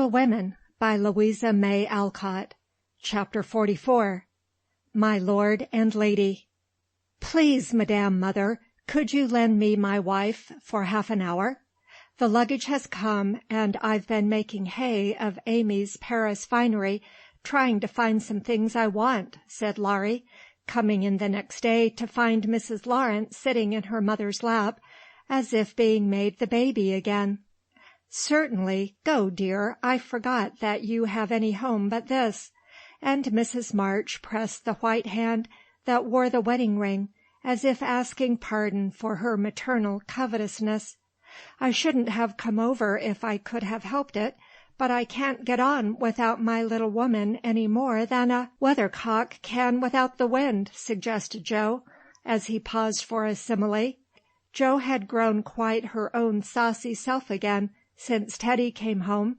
Little Women by Louisa May Alcott. Chapter 44. My Lord and Lady. Please, Madame Mother, could you lend me my wife for half an hour? The luggage has come, and I've been making hay of Amy's Paris finery, trying to find some things I want, said Laurie, coming in the next day to find Mrs. Lawrence sitting in her mother's lap, as if being made the baby again. Certainly, go, dear, I forgot that you have any home but this, and Mrs. March pressed the white hand that wore the wedding ring, as if asking pardon for her maternal covetousness. I shouldn't have come over if I could have helped it, but I can't get on without my little woman any more than a weathercock can without the wind, suggested Joe, as he paused for a simile. Joe had grown quite her own saucy self again since Teddy came home.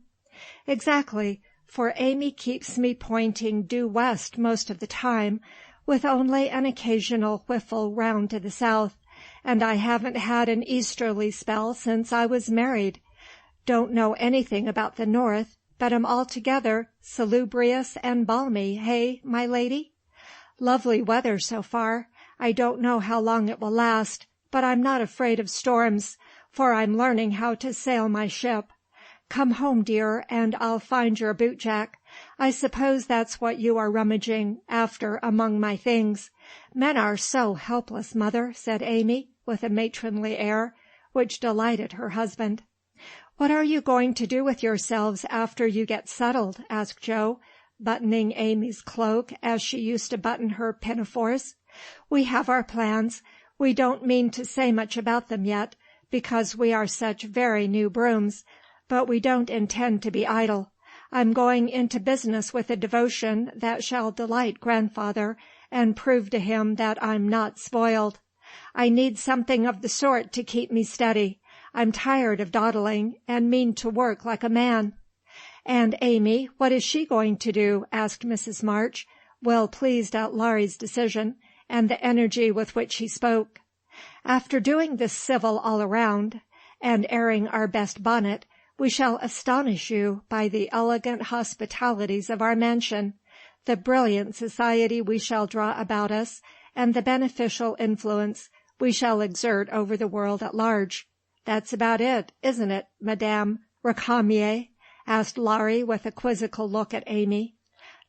Exactly, for Amy keeps me pointing due west most of the time, with only an occasional whiffle round to the south, and I haven't had an easterly spell since I was married. Don't know anything about the north, but am altogether salubrious and balmy, hey, my lady? Lovely weather so far. I don't know how long it will last, but I'm not afraid of storms, for I'm learning how to sail my ship. Come home, dear, and I'll find your bootjack. I suppose that's what you are rummaging after among my things. Men are so helpless, mother, said Amy, with a matronly air, which delighted her husband. What are you going to do with yourselves after you get settled? asked Joe, buttoning Amy's cloak as she used to button her pinafores. We have our plans. We don't mean to say much about them yet, because we are such very new brooms, but we don't intend to be idle. I'm going into business with a devotion that shall delight grandfather and prove to him that I'm not spoiled. I need something of the sort to keep me steady. I'm tired of dawdling and mean to work like a man. And Amy, what is she going to do? asked Mrs. March, well pleased at Laurie's decision and the energy with which he spoke. After doing this civil all around, and airing our best bonnet, we shall astonish you by the elegant hospitalities of our mansion, the brilliant society we shall draw about us, and the beneficial influence we shall exert over the world at large. That's about it, isn't it, Madame Recamier? asked Laurie with a quizzical look at Amy.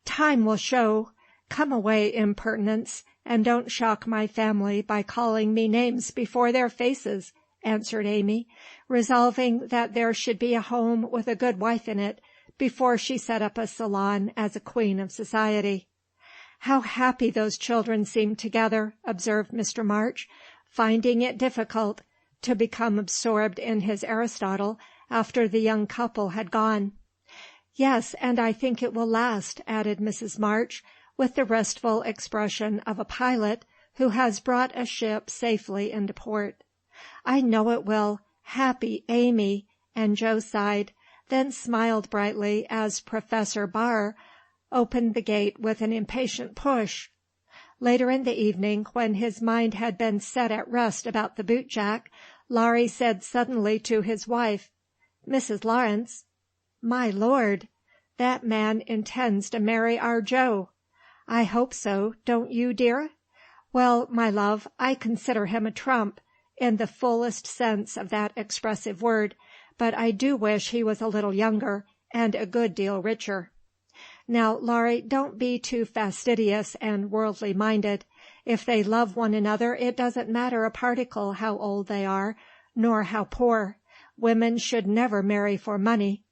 Time will show. Come away, impertinence, and don't shock my family by calling me names before their faces, answered Amy, resolving that there should be a home with a good wife in it before she set up a salon as a queen of society. How happy those children seemed together, observed Mr. March, finding it difficult to become absorbed in his Aristotle after the young couple had gone. Yes, and I think it will last, added Mrs. March, with the restful expression of a pilot who has brought a ship safely into port. I know it will. Happy Amy! And Joe sighed, then smiled brightly as Professor Barr opened the gate with an impatient push. Later in the evening, when his mind had been set at rest about the bootjack, Laurie said suddenly to his wife, Mrs. Lawrence, my lord, that man intends to marry our Joe. I hope so, don't you, dear? Well, my love, I consider him a trump, in the fullest sense of that expressive word, but I do wish he was a little younger, and a good deal richer. Now, Laurie, don't be too fastidious and worldly-minded. If they love one another, it doesn't matter a particle how old they are, nor how poor. Women should never marry for money.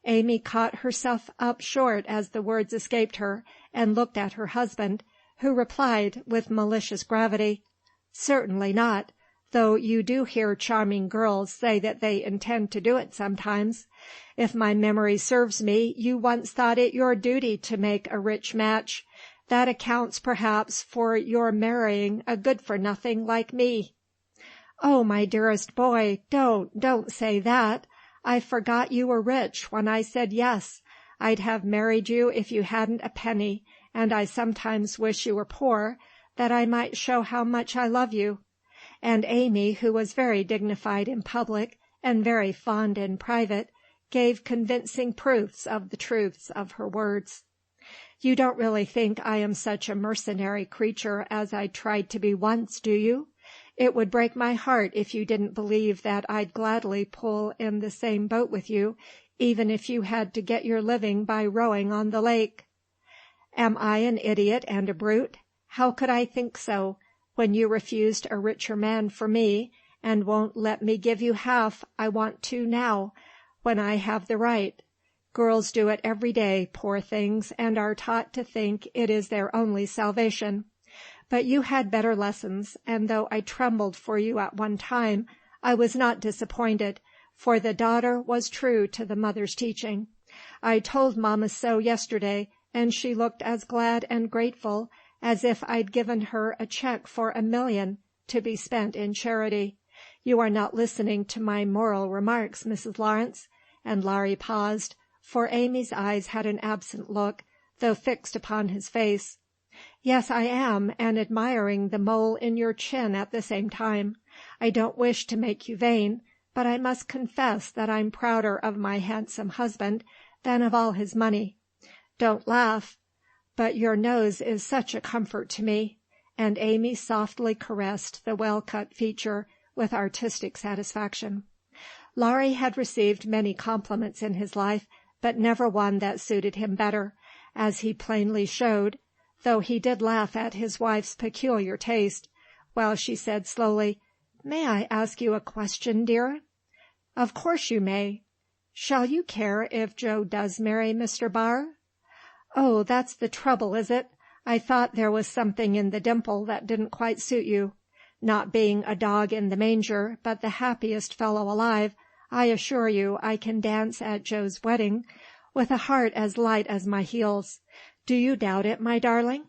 Amy caught herself up short as the words escaped her, and looked at her husband, who replied, with malicious gravity, Certainly not, though you do hear charming girls say that they intend to do it sometimes. If my memory serves me, you once thought it your duty to make a rich match. That accounts perhaps for your marrying a good-for-nothing like me. Oh, my dearest boy, don't say that. I forgot you were rich when I said yes. I'd have married you if you hadn't a penny, and I sometimes wish you were poor, that I might show how much I love you. And Amy, who was very dignified in public and very fond in private, gave convincing proofs of the truths of her words. "You don't really think I am such a mercenary creature as I tried to be once, do you? It would break my heart if you didn't believe that I'd gladly pull in the same boat with you, even if you had to get your living by rowing on the lake." "Am I an idiot and a brute? How could I think so, when you refused a richer man for me, and won't let me give you half I want to now, when I have the right? Girls do it every day, poor things, and are taught to think it is their only salvation. But you had better lessons, and though I trembled for you at one time, I was not disappointed, for the daughter was true to the mother's teaching. I told mamma so yesterday, and she looked as glad and grateful as if I'd given her a check for $1 million to be spent in charity. You are not listening to my moral remarks, Mrs. Lawrence," and Larry paused, for Amy's eyes had an absent look, though fixed upon his face. "Yes, I am, and admiring the mole in your chin at the same time. I don't wish to make you vain, but I must confess that I'm prouder of my handsome husband than of all his money. Don't laugh, but your nose is such a comfort to me," and Amy softly caressed the well-cut feature with artistic satisfaction. Larry had received many compliments in his life, but never one that suited him better, as he plainly showed, though he did laugh at his wife's peculiar taste, while she said slowly, "May I ask you a question, dear?" "Of course you may." "Shall you care if Joe does marry Mr. Barr?" "Oh, that's the trouble, is it? I thought there was something in the dimple that didn't quite suit you. Not being a dog in the manger, but the happiest fellow alive, I assure you I can dance at Joe's wedding with a heart as light as my heels. Do you doubt it, my darling?"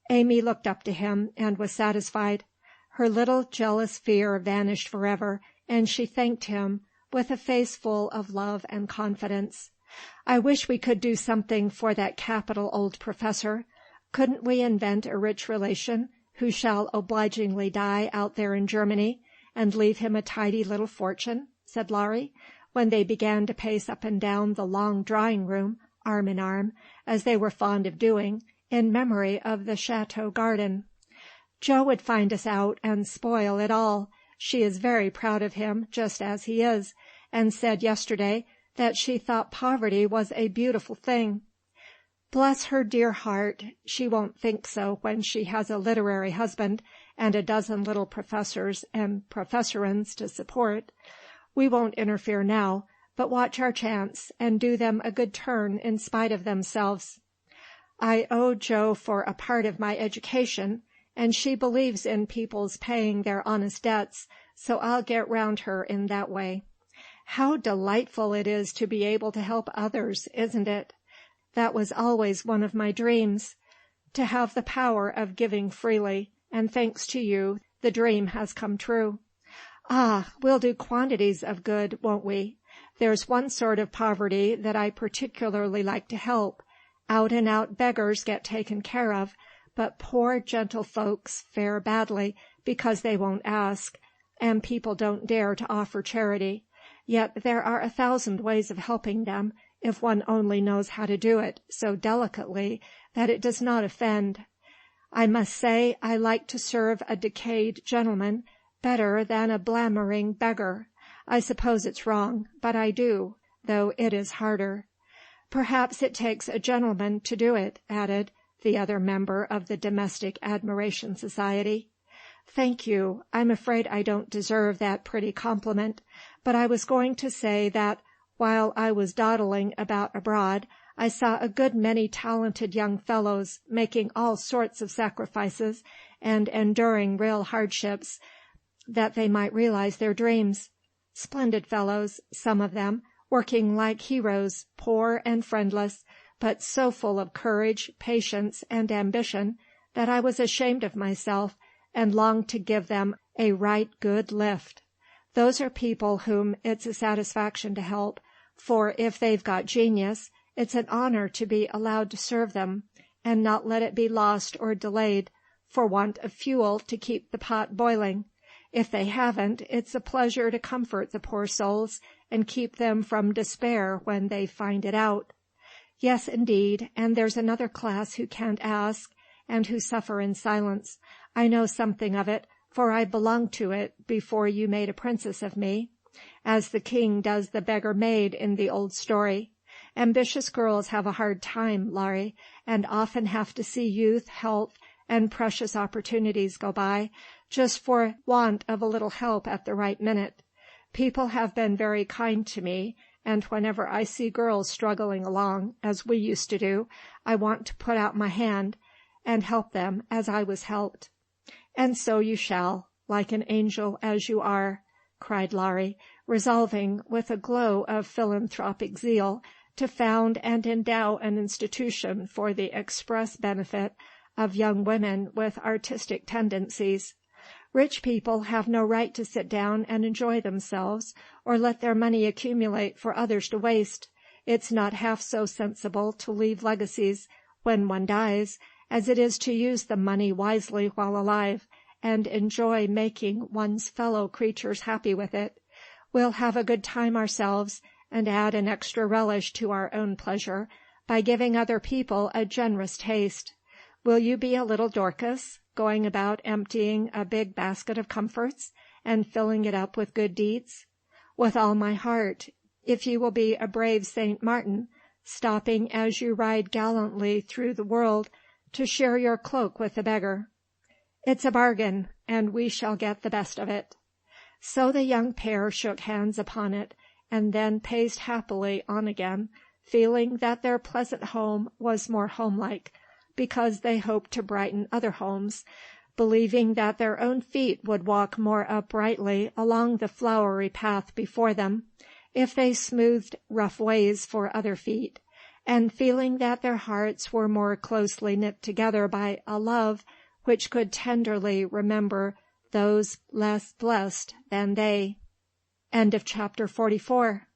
Amy looked up to him, and was satisfied. Her little jealous fear vanished forever, and she thanked him, with a face full of love and confidence. "I wish we could do something for that capital old professor. Couldn't we invent a rich relation who shall obligingly die out there in Germany, and leave him a tidy little fortune?" said Larry, when they began to pace up and down the long drawing-room, arm in arm, as they were fond of doing, in memory of the chateau garden. "Joe would find us out and spoil it all. She is very proud of him, just as he is, and said yesterday that she thought poverty was a beautiful thing." "Bless her dear heart, she won't think so when she has a literary husband and a dozen little professors and professorins to support. We won't interfere now, but watch our chance, and do them a good turn in spite of themselves. I owe Joe for a part of my education, and she believes in people's paying their honest debts, so I'll get round her in that way. How delightful it is to be able to help others, isn't it? That was always one of my dreams, to have the power of giving freely, and thanks to you, the dream has come true. Ah, we'll do quantities of good, won't we? There's one sort of poverty that I particularly like to help. Out-and-out beggars get taken care of, but poor gentle folks fare badly because they won't ask, and people don't dare to offer charity. Yet there are 1,000 ways of helping them, if one only knows how to do it so delicately that it does not offend. I must say I like to serve a decayed gentleman better than a blammering beggar. I suppose it's wrong, but I do, though it is harder. Perhaps it takes a gentleman to do it," added the other member of the Domestic Admiration Society. "Thank you. I'm afraid I don't deserve that pretty compliment, but I was going to say that while I was dawdling about abroad, I saw a good many talented young fellows making all sorts of sacrifices and enduring real hardships that they might realize their dreams. Splendid fellows, some of them, working like heroes, poor and friendless, but so full of courage, patience, and ambition that I was ashamed of myself and longed to give them a right good lift. Those are people whom it's a satisfaction to help, for if they've got genius, it's an honor to be allowed to serve them, and not let it be lost or delayed for want of fuel to keep the pot boiling. If they haven't, it's a pleasure to comfort the poor souls and keep them from despair when they find it out. Yes, indeed, and there's another class who can't ask, and who suffer in silence. I know something of it, for I belonged to it before you made a princess of me, as the king does the beggar maid in the old story. Ambitious girls have a hard time, Laurie, and often have to see youth, health, and precious opportunities go by, just for want of a little help at the right minute. People have been very kind to me, and whenever I see girls struggling along, as we used to do, I want to put out my hand and help them as I was helped. And so you shall, like an angel as you are, cried Laurie, resolving, with a glow of philanthropic zeal, to found and endow an institution for the express benefit of young women with artistic tendencies. Rich people have no right to sit down and enjoy themselves, or let their money accumulate for others to waste. It's not half so sensible to leave legacies when one dies, as it is to use the money wisely while alive, and enjoy making one's fellow creatures happy with it. We'll have a good time ourselves, and add an extra relish to our own pleasure, by giving other people a generous taste. Will you be a little Dorcas, going about emptying a big basket of comforts, and filling it up with good deeds? With all my heart, if you will be a brave Saint Martin, stopping as you ride gallantly through the world to share your cloak with the beggar. It's a bargain, and we shall get the best of it. So the young pair shook hands upon it, and then paced happily on again, feeling that their pleasant home was more homelike, because they hoped to brighten other homes, believing that their own feet would walk more uprightly along the flowery path before them, if they smoothed rough ways for other feet, and feeling that their hearts were more closely knit together by a love which could tenderly remember those less blessed than they. End of chapter 44.